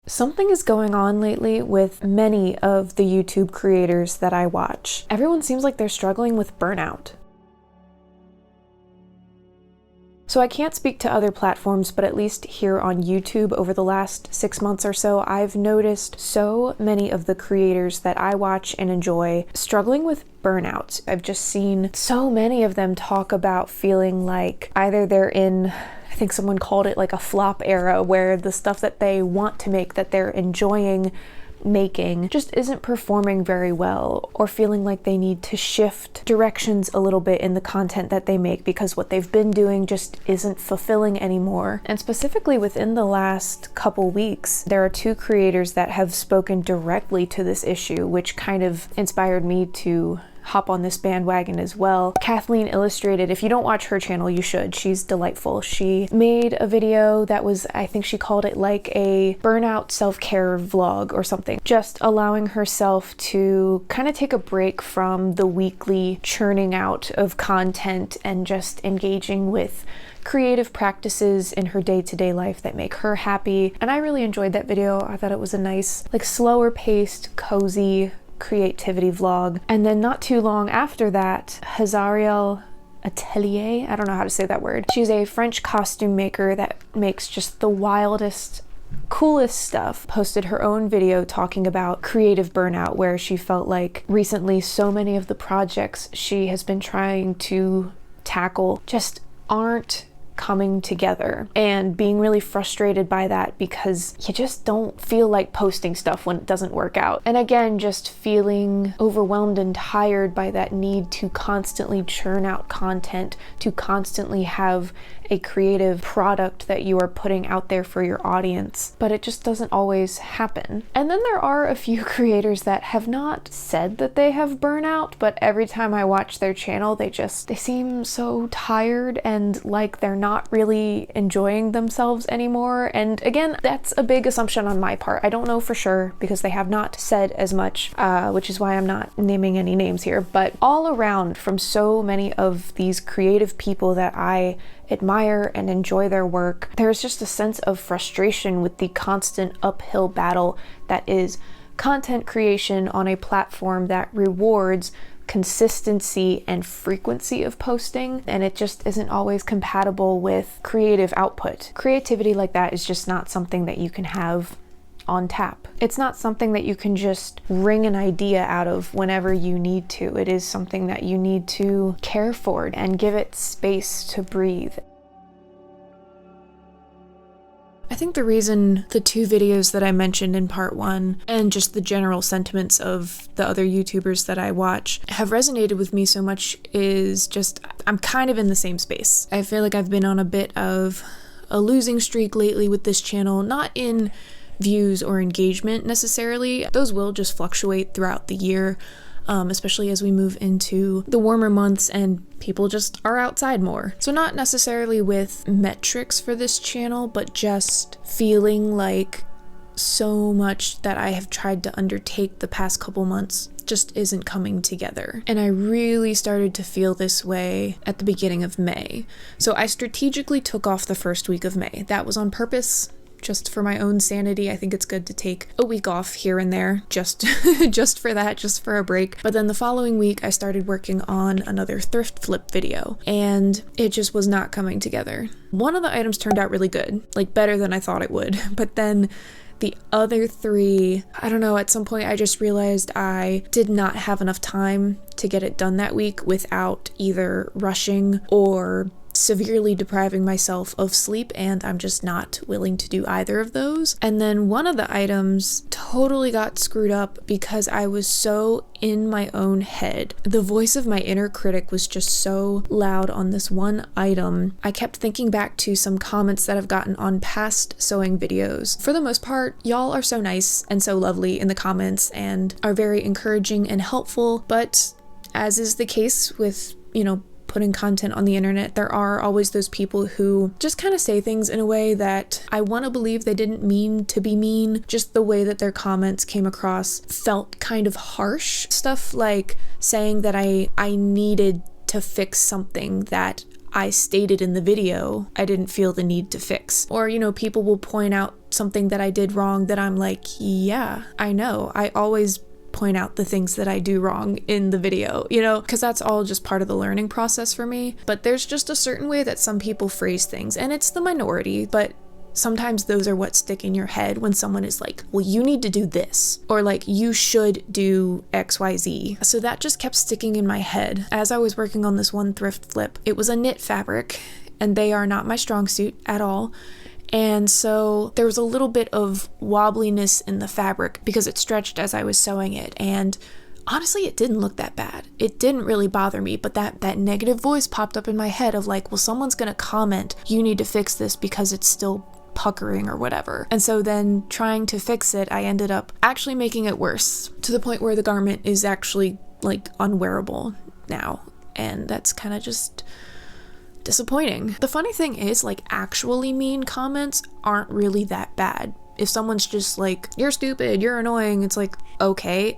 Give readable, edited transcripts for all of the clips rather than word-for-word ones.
Something is going on lately with many of the YouTube creators that I watch. Everyone seems like they're struggling with burnout. So I can't speak to other platforms, but at least here on YouTube over the last 6 months or so, I've noticed so many of the creators that I watch and enjoy struggling with burnout. I've just seen so many of them talk about feeling like either they're in, I think someone called it like a flop era, where the stuff that they want to make, that they're enjoying making, just isn't performing very well, or feeling like they need to shift directions a little bit in the content that they make because what they've been doing just isn't fulfilling anymore. And specifically within the last couple weeks, there are 2 creators that have spoken directly to this issue, which kind of inspired me to hop on this bandwagon as well. Kathleen Illustrated, if you don't watch her channel, you should. She's delightful. She made a video that was, I think she called it like a burnout self-care vlog or something, just allowing herself to kind of take a break from the weekly churning out of content and just engaging with creative practices in her day-to-day life that make her happy. And I really enjoyed that video. I thought it was a nice, like, slower paced, cozy creativity vlog. And then not too long after that, Hazariel Atelier, I don't know how to say that word. She's a French costume maker that makes just the wildest, coolest stuff, posted her own video talking about creative burnout, where she felt like recently so many of the projects she has been trying to tackle just aren't coming together, and being really frustrated by that because you just don't feel like posting stuff when it doesn't work out. And again, just feeling overwhelmed and tired by that need to constantly churn out content, to constantly have a creative product that you are putting out there for your audience, but it just doesn't always happen. And then there are a few creators that have not said that they have burnout, but every time I watch their channel, they seem so tired and like they're not really enjoying themselves anymore. And again, that's a big assumption on my part. I don't know for sure because they have not said as much, which is why I'm not naming any names here. But all around, from so many of these creative people that I admire and enjoy their work, there's just a sense of frustration with the constant uphill battle that is content creation on a platform that rewards consistency and frequency of posting, and it just isn't always compatible with creative output. Creativity like that is just not something that you can have on tap. It's not something that you can just wring an idea out of whenever you need to. It is something that you need to care for and give it space to breathe. I think the reason the 2 videos that I mentioned in part 1 and just the general sentiments of the other YouTubers that I watch have resonated with me so much is just I'm kind of in the same space. I feel like I've been on a bit of a losing streak lately with this channel, not in views or engagement necessarily. Those will just fluctuate throughout the year, especially as we move into the warmer months and people just are outside more. So not necessarily with metrics for this channel, but just feeling like so much that I have tried to undertake the past couple months just isn't coming together. And I really started to feel this way at the beginning of May. So I strategically took off the first week of May. That was on purpose. Just for my own sanity. I think it's good to take a week off here and there, just for that, just for a break. But then the following week, I started working on another thrift flip video, and it just was not coming together. One of the items turned out really good, like better than I thought it would, but then the other 3, I don't know, at some point I just realized I did not have enough time to get it done that week without either rushing or severely depriving myself of sleep, and I'm just not willing to do either of those. And then one of the items totally got screwed up because I was so in my own head. The voice of my inner critic was just so loud on this one item. I kept thinking back to some comments that I've gotten on past sewing videos. For the most part, y'all are so nice and so lovely in the comments and are very encouraging and helpful, but as is the case with, putting content on the internet, there are always those people who just kind of say things in a way that I want to believe they didn't mean to be mean. Just the way that their comments came across felt kind of harsh. Stuff like saying that I needed to fix something that I stated in the video I didn't feel the need to fix. Or, people will point out something that I did wrong that I'm like, yeah, I know. I always point out the things that I do wrong in the video, you know, because that's all just part of the learning process for me. But there's just a certain way that some people phrase things, and it's the minority, but sometimes those are what stick in your head when someone is like, well, you need to do this, or like, you should do XYZ. So that just kept sticking in my head. As I was working on this one thrift flip, it was a knit fabric, and they are not my strong suit at all. And so there was a little bit of wobbliness in the fabric because it stretched as I was sewing it. And honestly, it didn't look that bad. It didn't really bother me, but that negative voice popped up in my head of like, well, someone's gonna comment, you need to fix this because it's still puckering or whatever. And so then trying to fix it, I ended up actually making it worse, to the point where the garment is actually like unwearable now. And that's kind of just disappointing. The funny thing is, like, actually mean comments aren't really that bad. If someone's just like, you're stupid, you're annoying, it's like, okay,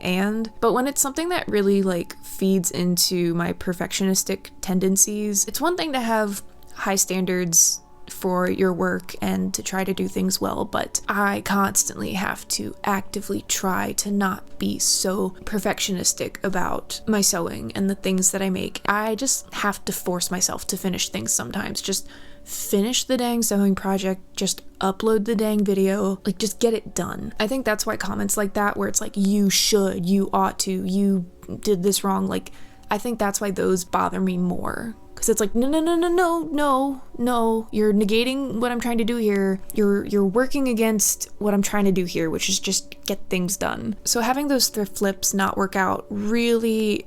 but when it's something that really like feeds into my perfectionistic tendencies, it's one thing to have high standards for your work and to try to do things well, but I constantly have to actively try to not be so perfectionistic about my sewing and the things that I make. I just have to force myself to finish things sometimes. Just finish the dang sewing project, just upload the dang video, like just get it done. I think that's why comments like that, where it's like, you should, you ought to, you did this wrong, like, I think that's why those bother me more. Because it's like, no, you're negating what I'm trying to do here. You're working against what I'm trying to do here, which is just get things done. So having those thrift flips not work out really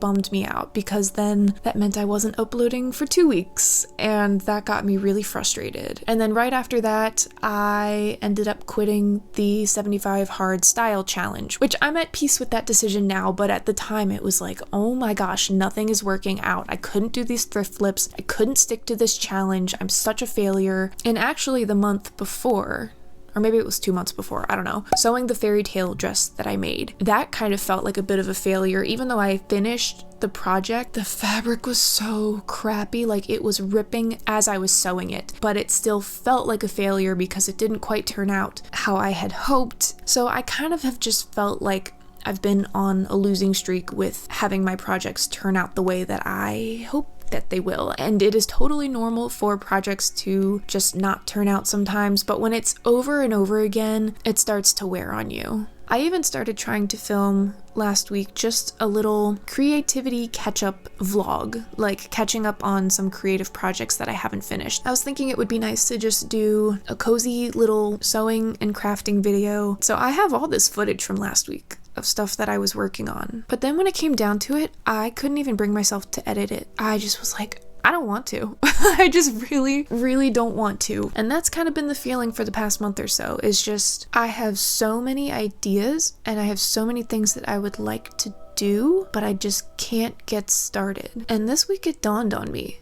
bummed me out, because then that meant I wasn't uploading for 2 weeks, and that got me really frustrated. And then right after that, I ended up quitting the 75 hard style challenge, which I'm at peace with that decision now, but at the time it was like, oh my gosh, nothing is working out. I couldn't do these thrift flips. I couldn't stick to this challenge. I'm such a failure. And actually the month before, or maybe it was 2 months before, I don't know, sewing the fairy tale dress that I made, that kind of felt like a bit of a failure. Even though I finished the project, the fabric was so crappy, like it was ripping as I was sewing it, but it still felt like a failure because it didn't quite turn out how I had hoped. So I kind of have just felt like I've been on a losing streak with having my projects turn out the way that I hope that they will. And it is totally normal for projects to just not turn out sometimes, but when it's over and over again, it starts to wear on you. I even started trying to film last week just a little creativity catch-up vlog, like catching up on some creative projects that I haven't finished. I was thinking it would be nice to just do a cozy little sewing and crafting video. So I have all this footage from last week of stuff that I was working on. But then when it came down to it, I couldn't even bring myself to edit it. I just was like, I don't want to. I just really don't want to. And that's kind of been the feeling for the past month or so, is just, I have so many ideas and I have so many things that I would like to do, but I just can't get started. And this week it dawned on me,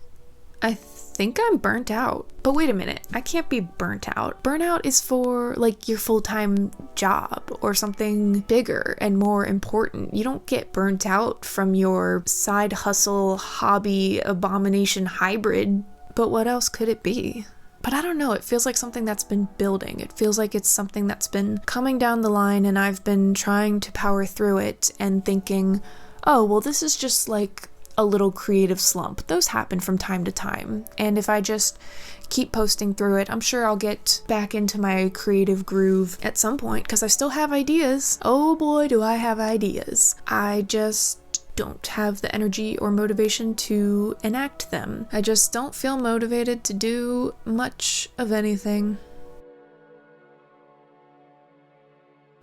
I think I'm burnt out. But wait a minute, I can't be burnt out. Burnout is for like your full-time job or something bigger and more important. You don't get burnt out from your side hustle, hobby, abomination hybrid. But what else could it be? But I don't know, it feels like something that's been building. It feels like it's something that's been coming down the line, and I've been trying to power through it and thinking, oh, well, this is just like a little creative slump. Those happen from time to time. And if I just keep posting through it, I'm sure I'll get back into my creative groove at some point, because I still have ideas. Oh boy, do I have ideas. I just don't have the energy or motivation to enact them. I just don't feel motivated to do much of anything.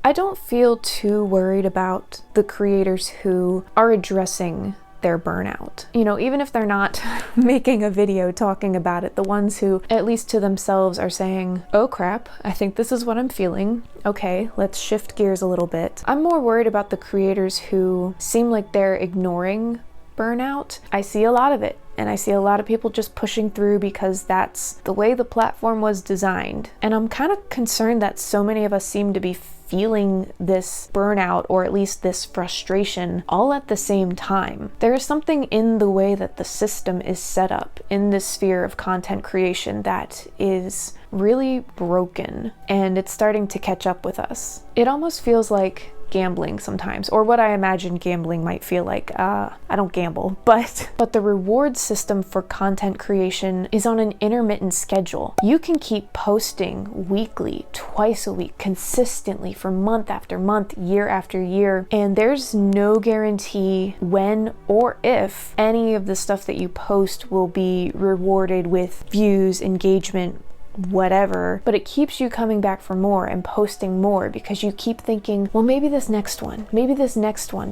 I don't feel too worried about the creators who are addressing their burnout. You know, even if they're not making a video talking about it, the ones who, at least to themselves, are saying, oh crap, I think this is what I'm feeling. Okay, let's shift gears a little bit. I'm more worried about the creators who seem like they're ignoring burnout. I see a lot of it, and I see a lot of people just pushing through because that's the way the platform was designed. And I'm kind of concerned that so many of us seem to be feeling this burnout, or at least this frustration, all at the same time. There is something in the way that the system is set up in this sphere of content creation that is really broken, and it's starting to catch up with us. It almost feels like gambling sometimes, or what I imagine gambling might feel like. I don't gamble, but the reward system for content creation is on an intermittent schedule. You can keep posting weekly, twice a week, consistently for month after month, year after year, and there's no guarantee when or if any of the stuff that you post will be rewarded with views, engagement, whatever, but it keeps you coming back for more and posting more because you keep thinking, well, maybe this next one,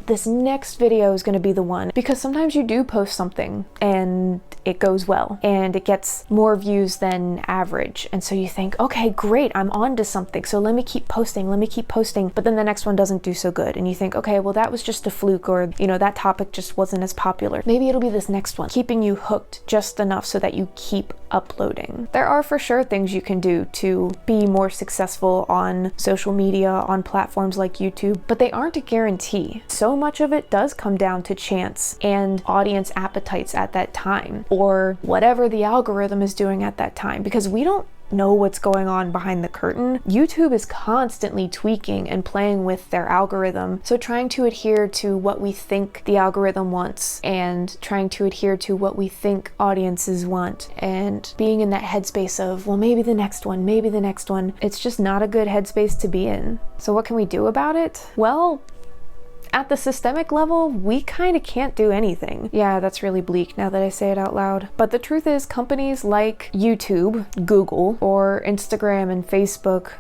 this next video is going to be the one. Because sometimes you do post something and it goes well and it gets more views than average, and so you think, okay, great, I'm on to something, so let me keep posting, but then the next one doesn't do so good and you think, okay, well, that was just a fluke, or that topic just wasn't as popular. Maybe it'll be this next one, keeping you hooked just enough so that you keep uploading. There are for sure things you can do to be more successful on social media, on platforms like YouTube, but they aren't a guarantee. So much of it does come down to chance and audience appetites at that time, or whatever the algorithm is doing at that time, because we don't know what's going on behind the curtain. YouTube is constantly tweaking and playing with their algorithm, so trying to adhere to what we think the algorithm wants and trying to adhere to what we think audiences want, and being in that headspace of, well, maybe the next one, it's just not a good headspace to be in. So what can we do about it? Well, at the systemic level, we kind of can't do anything. Yeah, that's really bleak now that I say it out loud. But the truth is, companies like YouTube, Google, or Instagram and Facebook,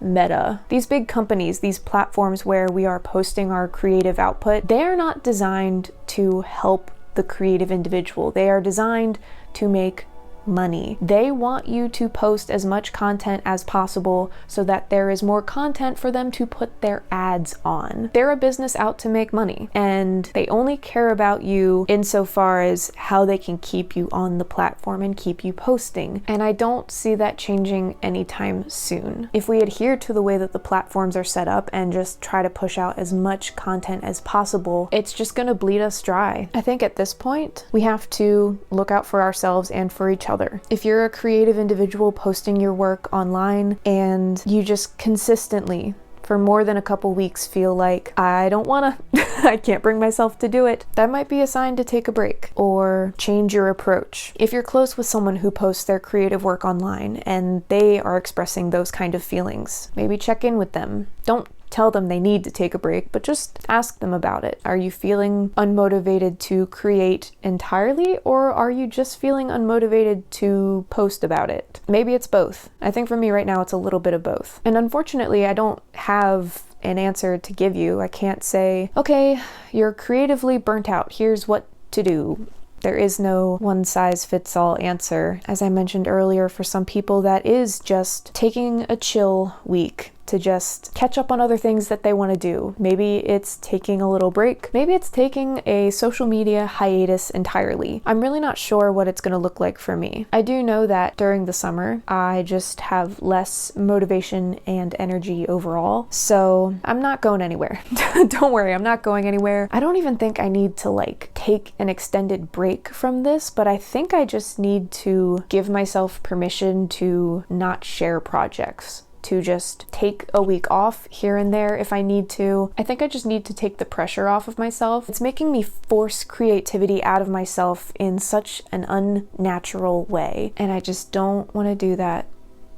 Meta, these big companies, these platforms where we are posting our creative output, they are not designed to help the creative individual. They are designed to make money. They want you to post as much content as possible so that there is more content for them to put their ads on. They're a business out to make money, and they only care about you insofar as how they can keep you on the platform and keep you posting. And I don't see that changing anytime soon. If we adhere to the way that the platforms are set up and just try to push out as much content as possible, it's just gonna bleed us dry. I think at this point, we have to look out for ourselves and for each other. If you're a creative individual posting your work online and you just consistently for more than a couple weeks feel like, I don't wanna, I can't bring myself to do it, that might be a sign to take a break or change your approach. If you're close with someone who posts their creative work online and they are expressing those kind of feelings, maybe check in with them. Don't tell them they need to take a break, but just ask them about it. Are you feeling unmotivated to create entirely, or are you just feeling unmotivated to post about it? Maybe it's both. I think for me right now, it's a little bit of both. And unfortunately, I don't have an answer to give you. I can't say, okay, you're creatively burnt out, here's what to do. There is no one-size-fits-all answer. As I mentioned earlier, for some people that is just taking a chill week to just catch up on other things that they want to do. Maybe it's taking a little break. Maybe it's taking a social media hiatus entirely. I'm really not sure what it's going to look like for me. I do know that during the summer, I just have less motivation and energy overall, so I'm not going anywhere. Don't worry, I'm not going anywhere. I don't even think I need to take an extended break from this, but I think I just need to give myself permission to not share projects, to just take a week off here and there if I need to. I think I just need to take the pressure off of myself. It's making me force creativity out of myself in such an unnatural way, and I just don't want to do that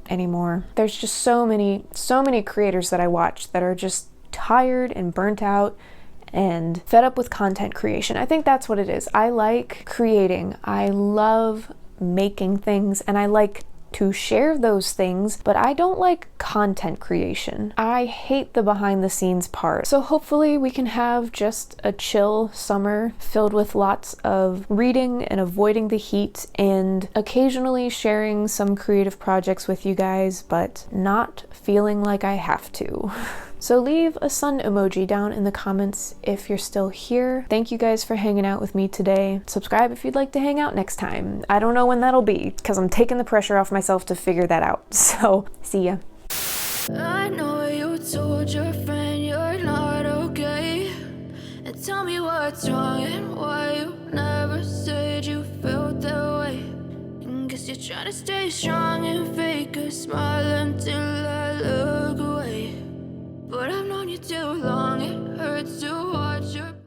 anymore. There's just so many creators that I watch that are just tired and burnt out and fed up with content creation. I think that's what it is. I like creating. I love making things, and I like to share those things, but I don't like content creation. I hate the behind the scenes part. So hopefully we can have just a chill summer filled with lots of reading and avoiding the heat and occasionally sharing some creative projects with you guys, but not feeling like I have to. So leave a sun emoji down in the comments if you're still here. Thank you guys for hanging out with me today. Subscribe if you'd like to hang out next time. I don't know when that'll be because I'm taking the pressure off myself to figure that out. So see ya. I know you told your friend you're not okay, and tell me what's wrong and why you never said you felt that way. And guess Guess you're trying to stay strong and fake a smile until I look away. But I've known you too long, it hurts